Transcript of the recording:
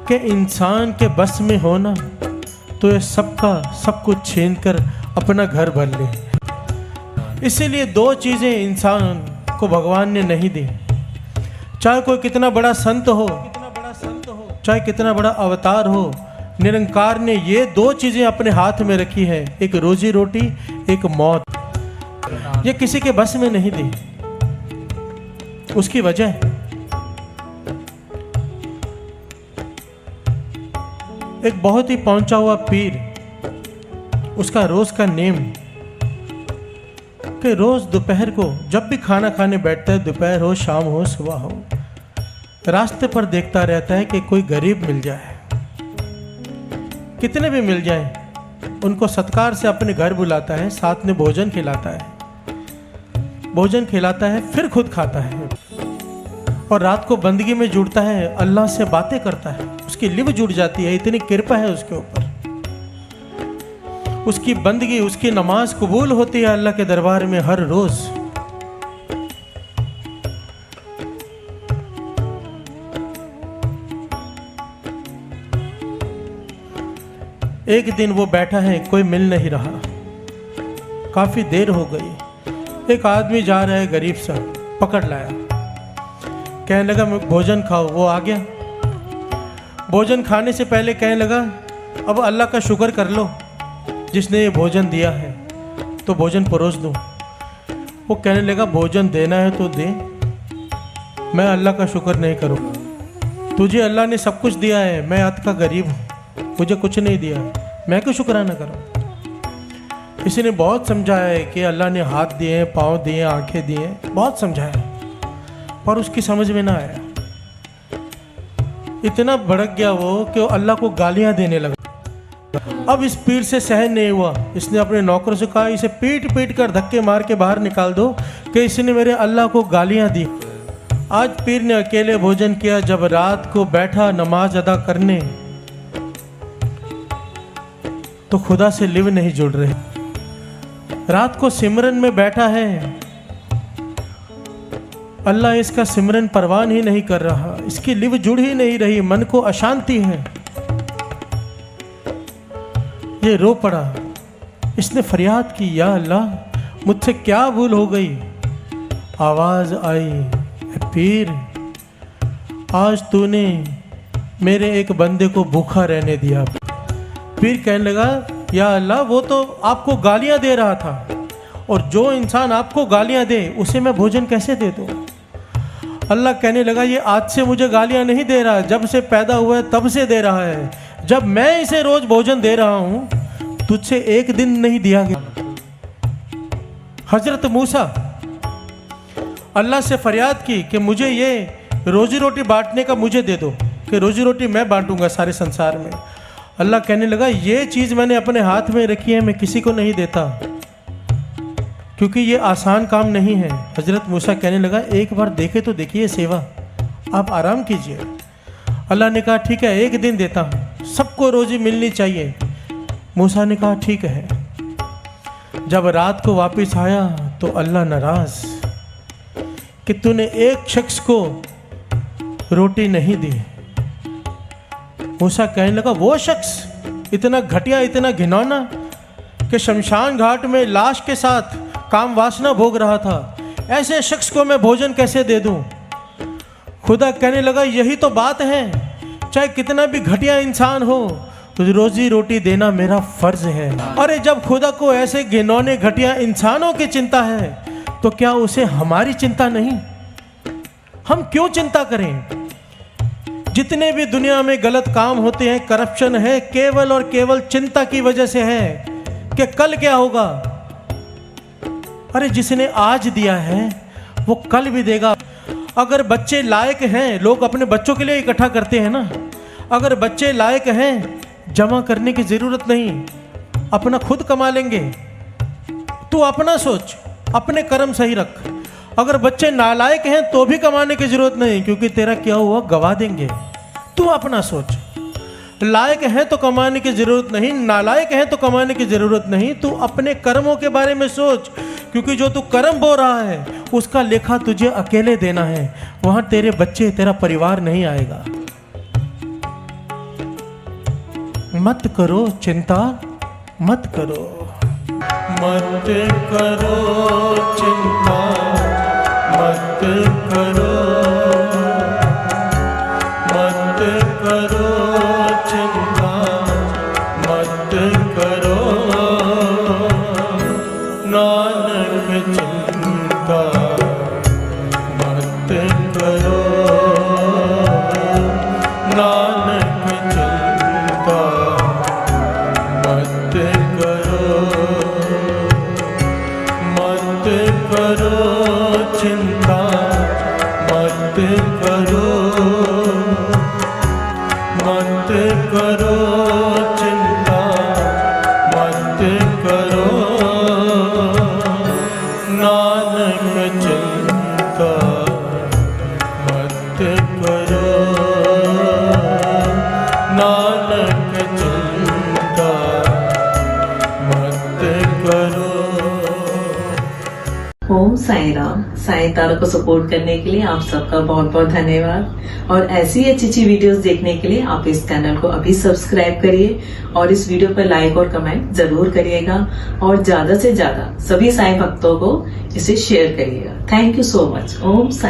कि इंसान के बस में होना तो ये सबका सब कुछ छीन कर अपना घर भर ले। इसीलिए दो चीज़ें इंसान को भगवान ने नहीं दी, चाहे कोई कितना बड़ा संत हो, चाहे कितना बड़ा अवतार हो, निरंकार ने ये दो चीज़ें अपने हाथ में रखी है, एक रोजी रोटी, एक मौत। ये किसी के बस में नहीं दी। उसकी वजह एक बहुत ही पहुंचा हुआ पीर, उसका रोज का नेम कि रोज दोपहर को जब भी खाना खाने बैठता है, दोपहर हो, शाम हो, सुबह हो, रास्ते पर देखता रहता है कि कोई गरीब मिल जाए, कितने भी मिल जाए, उनको सत्कार से अपने घर बुलाता है, साथ में भोजन खिलाता है, भोजन खिलाता है, फिर खुद खाता है और रात को बंदगी में जुड़ता है, अल्लाह से बातें करता है, उसकी लिव जुड़ जाती है, इतनी कृपा है उसके ऊपर। उसकी बंदगी, उसकी नमाज कबूल होती है अल्लाह के दरबार में हर रोज। एक दिन वो बैठा है, कोई मिल नहीं रहा, काफी देर हो गई। एक आदमी जा रहा है गरीब सा, पकड़ लाया, कहने लगा मैं भोजन खाओ। वो आ गया, भोजन खाने से पहले कहने लगा अब अल्लाह का शुक्र कर लो जिसने ये भोजन दिया है, तो भोजन परोस दूं। वो कहने लगा भोजन देना है तो दे, मैं अल्लाह का शुक्र नहीं करूँ, तुझे अल्लाह ने सब कुछ दिया है, मैं अत का गरीब हूँ, मुझे कुछ नहीं दिया, मैं क्यों शुक्राना करूँ। किसी ने बहुत समझाया है कि अल्लाह ने हाथ दिए हैं, पाँव दिए, आंखें दिए, बहुत समझाया, पर उसकी समझ में ना आया। इतना भड़क गया वो कि अल्लाह को गालियां देने लगा। अब इस पीर से सहन नहीं हुआ, इसने अपने नौकरों से कहा इसे पीट पीट कर धक्के मार के बाहर निकाल दो कि इसने मेरे अल्लाह को गालियां दी। आज पीर ने अकेले भोजन किया। जब रात को बैठा नमाज अदा करने तो खुदा से लिव नहीं जुड़ रहे। रात को सिमरन में बैठा है, अल्लाह इसका सिमरन परवान ही नहीं कर रहा, इसकी लिव जुड़ ही नहीं रही, मन को अशांति है। ये रो पड़ा, इसने फरियाद की या अल्लाह मुझसे क्या भूल हो गई। आवाज आई, पीर आज तूने मेरे एक बंदे को भूखा रहने दिया। पीर कहने लगा या अल्लाह वो तो आपको गालियां दे रहा था, और जो इंसान आपको गालियां दे उसे मैं भोजन कैसे दे दूं। अल्लाह कहने लगा ये आज से मुझे गालियां नहीं दे रहा, जब से पैदा हुआ है तब से दे रहा है। जब मैं इसे रोज भोजन दे रहा हूं, तुझसे एक दिन नहीं दिया गया। हजरत मूसा अल्लाह से फरियाद की कि मुझे ये रोजी रोटी बांटने का मुझे दे दो, कि रोजी रोटी मैं बांटूंगा सारे संसार में। अल्लाह कहने लगा ये चीज़ मैंने अपने हाथ में रखी है, मैं किसी को नहीं देता, क्योंकि ये आसान काम नहीं है। हजरत मूसा कहने लगा एक बार देखे तो देखिए सेवा, आप आराम कीजिए। अल्लाह ने कहा ठीक है एक दिन देता हूँ, सबको रोजी मिलनी चाहिए। मूसा ने कहा ठीक है। जब रात को वापस आया तो अल्लाह नाराज कि तूने एक शख्स को रोटी नहीं दी। मूसा कहने लगा वो शख्स इतना घटिया, इतना घिनौना कि शमशान घाट में लाश के साथ काम वासना भोग रहा था, ऐसे शख्स को मैं भोजन कैसे दे दूं। खुदा कहने लगा यही तो बात है, चाहे कितना भी घटिया इंसान हो तो रोजी रोटी देना मेरा फर्ज है। अरे जब खुदा को ऐसे घिनौने घटिया इंसानों की चिंता है तो क्या उसे हमारी चिंता नहीं। हम क्यों चिंता करें। जितने भी दुनिया में गलत काम होते हैं, करप्शन है, केवल और केवल चिंता की वजह से है कि कल क्या होगा। अरे जिसने आज दिया है वो कल भी देगा। अगर बच्चे लायक हैं, लोग अपने बच्चों के लिए इकट्ठा करते हैं ना, अगर बच्चे लायक हैं जमा करने की जरूरत नहीं, अपना खुद कमा लेंगे। तू अपना सोच, अपने कर्म सही रख। अगर बच्चे नालायक हैं तो भी कमाने की जरूरत नहीं, क्योंकि तेरा क्या हुआ गवा देंगे। तू अपना सोच, लायक है तो कमाने की जरूरत नहीं, नालायक है तो कमाने की जरूरत नहीं। तू अपने कर्मों के बारे में सोच, क्योंकि जो तू कर्म बो रहा है उसका लेखा तुझे अकेले देना है, वहां तेरे बच्चे, तेरा परिवार नहीं आएगा। मत करो चिंता मत करो, मत करो चिंता मत करो, मत करो चिंता मत करो, नानक चिंता मत करो, नानक चिंता मत करो, मत करो चिंता मत करो, मत करो चिंता मत करो, नानक चिंता मत करो, नानक चिंता मत करो। ओम साई राम। साई तारा को सपोर्ट करने के लिए आप सबका बहुत बहुत धन्यवाद। और ऐसी अच्छी वीडियोस देखने के लिए आप इस चैनल को अभी सब्सक्राइब करिए और इस वीडियो पर लाइक और कमेंट जरूर करिएगा और ज्यादा से ज्यादा सभी साई भक्तों को इसे शेयर करिएगा। Thank you so much. Om Sai.